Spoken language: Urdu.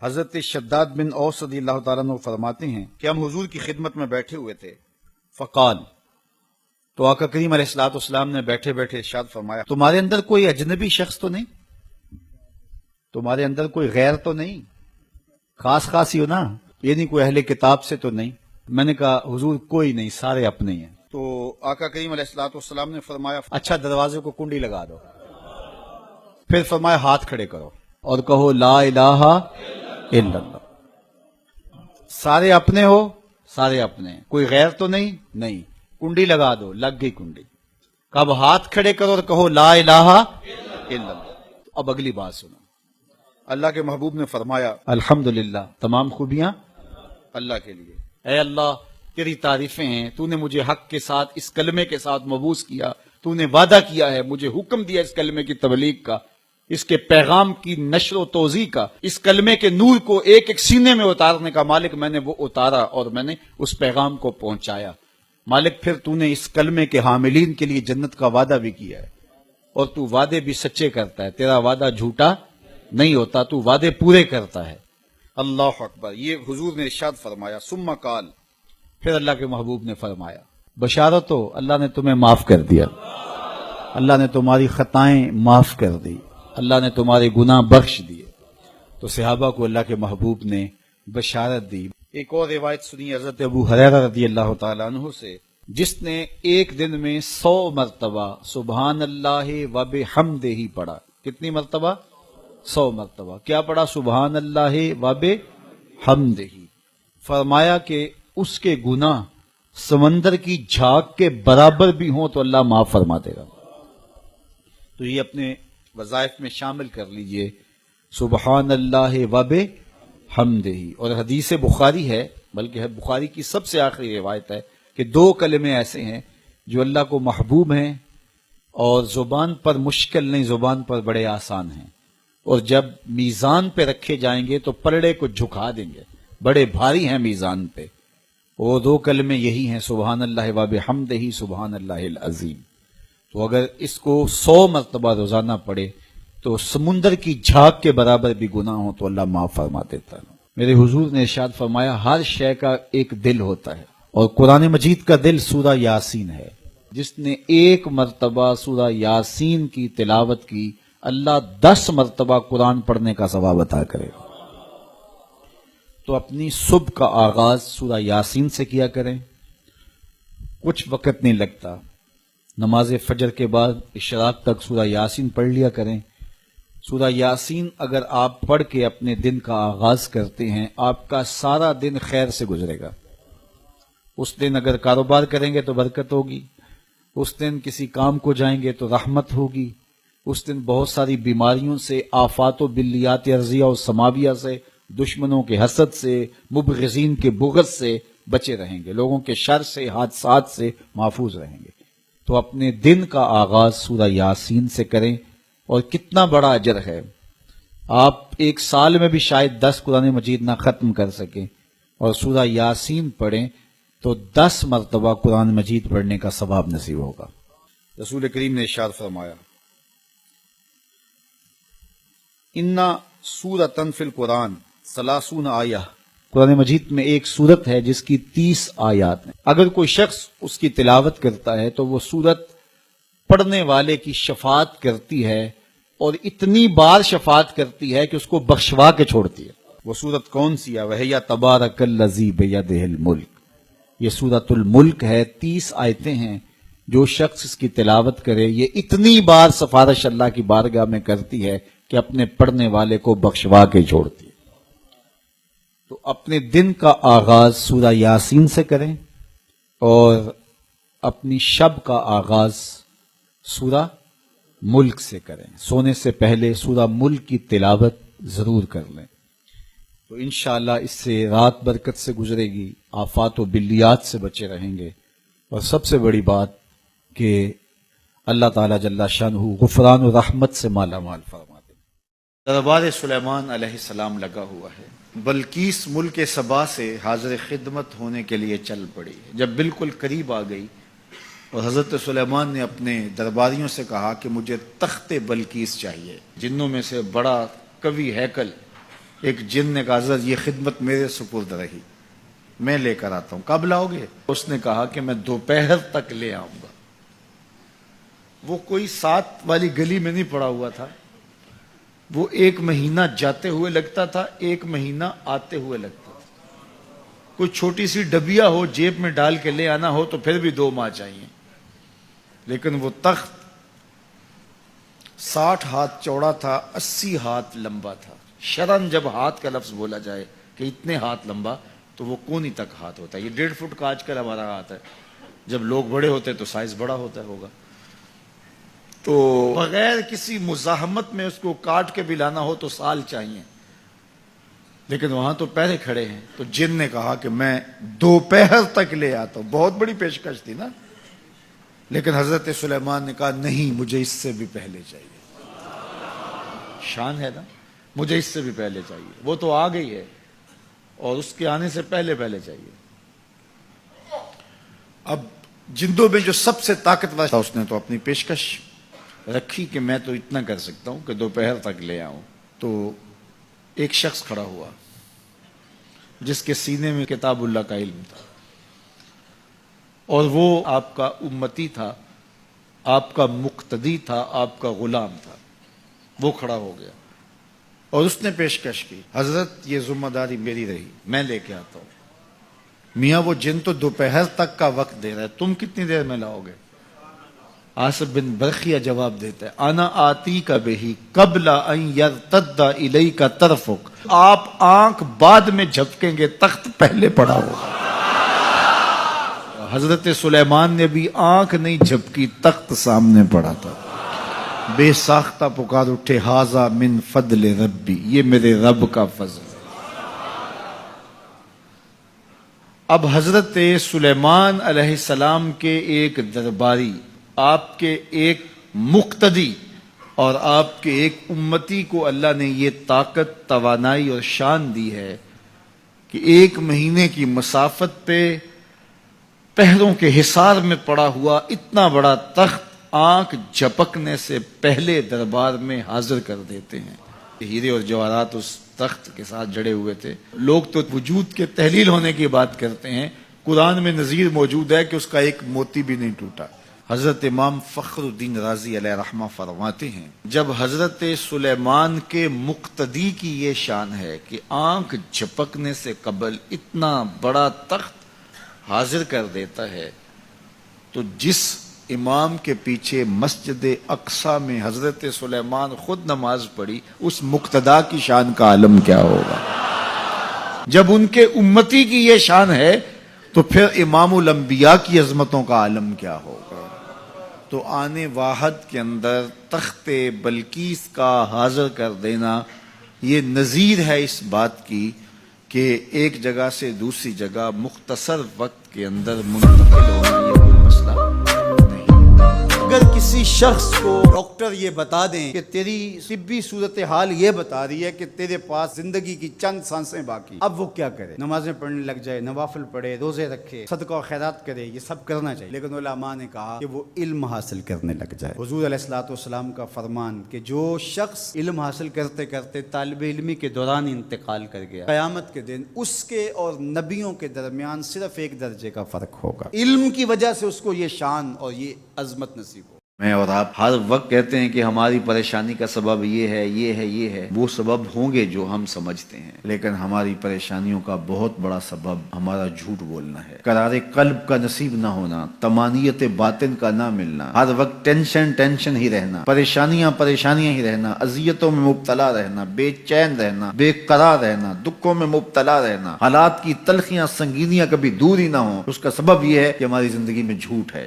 حضرت شداد بن اوس رضی اللہ تعالیٰ عنہ فرماتے ہیں کہ ہم حضور کی خدمت میں بیٹھے ہوئے تھے، فقال، تو آقا کریم علیہ الصلوۃ والسلام نے بیٹھے بیٹھے ارشاد فرمایا، تمہارے اندر کوئی اجنبی شخص تو نہیں؟ تمہارے اندر کوئی غیر تو نہیں؟ خاص ہی ہو نا، یہ نہیں کوئی اہل کتاب سے تو نہیں؟ میں نے کہا حضور کوئی نہیں، سارے اپنے ہی ہیں۔ تو آقا کریم علیہ الصلوۃ والسلام نے فرمایا اچھا دروازے کو کنڈی لگا دو، پھر فرمایا ہاتھ کھڑے کرو اور کہو لا الہ الا اللہ۔ سارے اپنے ہو؟ سارے اپنے ہیں، کوئی غیر تو نہیں؟ نہیں۔ کنڈی لگا دو، لگ گئی کنڈی۔ کب ہاتھ کھڑے کرو اور کہو لا الہ الا اللہ۔ اب اگلی بات سنو، اللہ کے محبوب نے فرمایا الحمدللہ، تمام خوبیاں اللہ کے لیے۔ اے اللہ تیری تعریفیں ہیں، تو نے مجھے حق کے ساتھ اس کلمے کے ساتھ مبعوث کیا، تو نے وعدہ کیا ہے، مجھے حکم دیا اس کلمے کی تبلیغ کا، اس کے پیغام کی نشر و توزیع کا، اس کلمے کے نور کو ایک ایک سینے میں اتارنے کا۔ مالک میں نے وہ اتارا اور میں نے اس پیغام کو پہنچایا۔ مالک پھر تو نے اس کلمے کے حاملین کے لیے جنت کا وعدہ بھی کیا ہے، اور تو وعدے بھی سچے کرتا ہے، تیرا وعدہ جھوٹا نہیں ہوتا، تو وعدے پورے کرتا ہے۔ اللہ اکبر، یہ حضور نے ارشاد فرمایا۔ ثم قال، پھر اللہ کے محبوب نے فرمایا بشارت ہو، اللہ نے تمہیں معاف کر دیا، اللہ نے تمہاری خطائیں معاف کر دی، اللہ نے تمہارے گناہ بخش دیے۔ تو صحابہ کو اللہ کے محبوب نے بشارت دی۔ ایک اور روایت سنی حضرت ابو ہریرہ رضی اللہ تعالیٰ عنہ سے، جس نے ایک دن میں 100 مرتبہ سبحان اللہ و بحمدہ پڑھا۔ کتنی مرتبہ؟ 100 مرتبہ۔ کیا پڑھا؟ سبحان اللہ و بحمدہ۔ فرمایا کہ اس کے گناہ سمندر کی جھاگ کے برابر بھی ہوں تو اللہ معاف فرما دے گا۔ تو یہ اپنے وظائف میں شامل کر لیجئے، سبحان اللہ و بحمدہ۔ اور حدیث بخاری ہے، بلکہ بخاری کی سب سے آخری روایت ہے کہ 2 کلمے ایسے ہیں جو اللہ کو محبوب ہیں اور زبان پر مشکل نہیں، زبان پر بڑے آسان ہیں، اور جب میزان پہ رکھے جائیں گے تو پلڑے کو جھکا دیں گے، بڑے بھاری ہیں میزان پہ۔ وہ 2 کلمے یہی ہیں، سبحان اللہ و بحمدہ، سبحان اللہ العظیم۔ تو اگر اس کو 100 مرتبہ روزانہ پڑھے تو سمندر کی جھاگ کے برابر بھی گناہ ہو تو اللہ معاف فرما دیتا ہے۔ میرے حضور نے ارشاد فرمایا ہر شے کا ایک دل ہوتا ہے، اور قرآن مجید کا دل سورہ یاسین ہے۔ جس نے 1 مرتبہ سورہ یاسین کی تلاوت کی، اللہ 10 مرتبہ قرآن پڑھنے کا ثواب عطا کرے گا۔ تو اپنی صبح کا آغاز سورہ یاسین سے کیا کریں، کچھ وقت نہیں لگتا، نماز فجر کے بعد اشراق تک سورہ یاسین پڑھ لیا کریں۔ سورہ یاسین اگر آپ پڑھ کے اپنے دن کا آغاز کرتے ہیں، آپ کا سارا دن خیر سے گزرے گا۔ اس دن اگر کاروبار کریں گے تو برکت ہوگی، اس دن کسی کام کو جائیں گے تو رحمت ہوگی، اس دن بہت ساری بیماریوں سے، آفات و بلیات ارضیہ و سماویہ سے، دشمنوں کے حسد سے، مبغضین کے بغض سے بچے رہیں گے، لوگوں کے شر سے، حادثات سے محفوظ رہیں گے۔ تو اپنے دن کا آغاز سورہ یاسین سے کریں، اور کتنا بڑا اجر ہے۔ آپ 1 سال میں بھی شاید 10 قرآن مجید نہ ختم کر سکیں، اور سورہ یاسین پڑھیں تو 10 مرتبہ قرآن مجید پڑھنے کا ثواب نصیب ہوگا۔ رسول کریم نے ارشاد فرمایا اِنَّ سورۃ فی القرآن 30 آیہ، قرآن مجید میں ایک سورت ہے جس کی 30 آیات ہیں۔ اگر کوئی شخص اس کی تلاوت کرتا ہے تو وہ سورت پڑھنے والے کی شفاعت کرتی ہے، اور اتنی بار شفاعت کرتی ہے کہ اس کو بخشوا کے چھوڑتی ہے۔ وہ سورت کون سی ہے؟ وَهِيَ تَبَارَكَ الَّذِي بِيَدِهِ الْمُلْكُ، یہ سورۃ الملک ہے، 30 آیتیں ہیں۔ جو شخص اس کی تلاوت کرے، یہ اتنی بار سفارش اللہ کی بارگاہ میں کرتی ہے کہ اپنے پڑھنے والے کو بخشوا کے چھوڑتی ہے۔ تو اپنے دن کا آغاز سورہ یاسین سے کریں، اور اپنی شب کا آغاز سورہ ملک سے کریں۔ سونے سے پہلے سورہ ملک کی تلاوت ضرور کر لیں، تو انشاءاللہ اس سے رات برکت سے گزرے گی، آفات و بلیات سے بچے رہیں گے، اور سب سے بڑی بات کہ اللہ تعالیٰ جل شانہ غفران و رحمت سے مالا مال فرما دے۔ دربار سلیمان علیہ السلام لگا ہوا ہے، بلقیس ملک سبا سے حاضر خدمت ہونے کے لیے چل پڑی۔ جب بالکل قریب آ گئی اور حضرت سلیمان نے اپنے درباریوں سے کہا کہ مجھے تخت بلقیس چاہیے، جنوں میں سے بڑا قوی ہیکل ایک جن نے کہا حضرت یہ خدمت میرے سپرد رہی، میں لے کر آتا ہوں، کب لاؤ گے؟ اس نے کہا کہ میں دوپہر تک لے آؤں گا۔ وہ کوئی 7 والی گلی میں نہیں پڑا ہوا تھا، وہ 1 مہینہ جاتے ہوئے لگتا تھا، 1 مہینہ آتے ہوئے لگتا تھا۔ کوئی چھوٹی سی ڈبیا ہو جیب میں ڈال کے لے آنا ہو تو پھر بھی 2 ماہ چاہیے، لیکن وہ تخت 60 ہاتھ چوڑا تھا، 80 ہاتھ لمبا تھا۔ شرن جب ہاتھ کا لفظ بولا جائے کہ اتنے ہاتھ لمبا تو وہ کونی تک ہاتھ ہوتا ہے۔ یہ 1.5 فٹ کا آج کل ہمارا ہاتھ ہے، جب لوگ بڑے ہوتے تو سائز بڑا ہوتا ہوگا، تو بغیر کسی مزاحمت میں اس کو کاٹ کے بھی لانا ہو تو سال چاہیے، لیکن وہاں تو پہلے کھڑے ہیں۔ تو جن نے کہا کہ میں دوپہر تک لے آتا ہوں، بہت بڑی پیشکش تھی نا، لیکن حضرت سلیمان نے کہا نہیں، مجھے اس سے بھی پہلے چاہیے۔ شان ہے نا، مجھے اس سے بھی پہلے چاہیے، وہ تو آ گئی ہے اور اس کے آنے سے پہلے چاہیے۔ اب جندوں میں جو سب سے طاقتور تھا اس نے تو اپنی پیشکش رکھی کہ میں تو اتنا کر سکتا ہوں کہ دوپہر تک لے آؤں۔ تو ایک شخص کھڑا ہوا جس کے سینے میں کتاب اللہ کا علم تھا، اور وہ آپ کا امتی تھا، آپ کا مقتدی تھا، آپ کا غلام تھا۔ وہ کھڑا ہو گیا اور اس نے پیشکش کی، حضرت یہ ذمہ داری میری رہی، میں لے کے آتا ہوں۔ میاں وہ جن تو دوپہر تک کا وقت دے رہا ہے، تم کتنی دیر میں لاؤ گے؟ آصف بن برخیہ جواب دیتا ہے، انا آتی کا بہی قبل ان یرتد الیک طرفک، آپ آنکھ بعد میں جھپکیں گے، تخت پہلے پڑا ہوگا۔ حضرت سلیمان نے بھی آنکھ نہیں جھپکی، تخت سامنے پڑا تھا۔ بے ساختہ پکار اٹھے، ھذا من فضل ربی، یہ میرے رب کا فضل ہے۔ اب حضرت سلیمان علیہ السلام کے ایک درباری، آپ کے ایک مقتدی اور آپ کے ایک امتی کو اللہ نے یہ طاقت، توانائی اور شان دی ہے کہ 1 مہینے کی مسافت پہ پہروں کے حصار میں پڑا ہوا اتنا بڑا تخت آنکھ جھپکنے سے پہلے دربار میں حاضر کر دیتے ہیں۔ ہیرے اور جواہرات اس تخت کے ساتھ جڑے ہوئے تھے۔ لوگ تو وجود کے تحلیل ہونے کی بات کرتے ہیں، قرآن میں نظیر موجود ہے کہ اس کا ایک موتی بھی نہیں ٹوٹا۔ حضرت امام فخر الدین رازی علیہ رحمہ فرماتے ہیں، جب حضرت سلیمان کے مقتدی کی یہ شان ہے کہ آنکھ جھپکنے سے قبل اتنا بڑا تخت حاضر کر دیتا ہے، تو جس امام کے پیچھے مسجد اقصی میں حضرت سلیمان خود نماز پڑھی، اس مقتدا کی شان کا عالم کیا ہوگا؟ جب ان کے امتی کی یہ شان ہے تو پھر امام الانبیاء کی عظمتوں کا عالم کیا ہوگا؟ تو آنے واحد کے اندر تخت بلقیس کا حاضر کر دینا یہ نظیر ہے اس بات کی کہ ایک جگہ سے دوسری جگہ مختصر وقت کے اندر منتقل ہونا یہ کوئی مسئلہ نہیں۔ اگر کسی شخص کو ڈاکٹر یہ بتا دیں کہ تیری طبی صورتحال یہ بتا رہی ہے کہ تیرے پاس زندگی کی چند سانسیں باقی، اب وہ کیا کرے؟ نمازیں پڑھنے لگ جائے، نوافل پڑھے، روزے رکھے، صدقہ و خیرات کرے، یہ سب کرنا چاہیے، لیکن علماء نے کہا کہ وہ علم حاصل کرنے لگ جائے۔ حضور علیہ الصلوۃ والسلام کا فرمان کہ جو شخص علم حاصل کرتے کرتے طالب علمی کے دوران انتقال کر گیا، قیامت کے دن اس کے اور نبیوں کے درمیان صرف 1 درجے کا فرق ہوگا، علم کی وجہ سے اس کو یہ شان اور یہ عظمت نصیب ہو۔ میں اور آپ ہر وقت کہتے ہیں کہ ہماری پریشانی کا سبب یہ ہے، یہ ہے، یہ ہے، وہ سبب ہوں گے جو ہم سمجھتے ہیں، لیکن ہماری پریشانیوں کا بہت بڑا سبب ہمارا جھوٹ بولنا ہے، قرار قلب کا نصیب نہ ہونا، طمانینت باطن کا نہ ملنا، ہر وقت ٹینشن ہی رہنا، پریشانیاں ہی رہنا، اذیتوں میں مبتلا رہنا، بے چین رہنا، بے قرار رہنا، دکھوں میں مبتلا رہنا، حالات کی تلخیاں سنگینیاں کبھی دور ہی نہ ہوں، اس کا سبب یہ ہے کہ ہماری زندگی میں جھوٹ ہے۔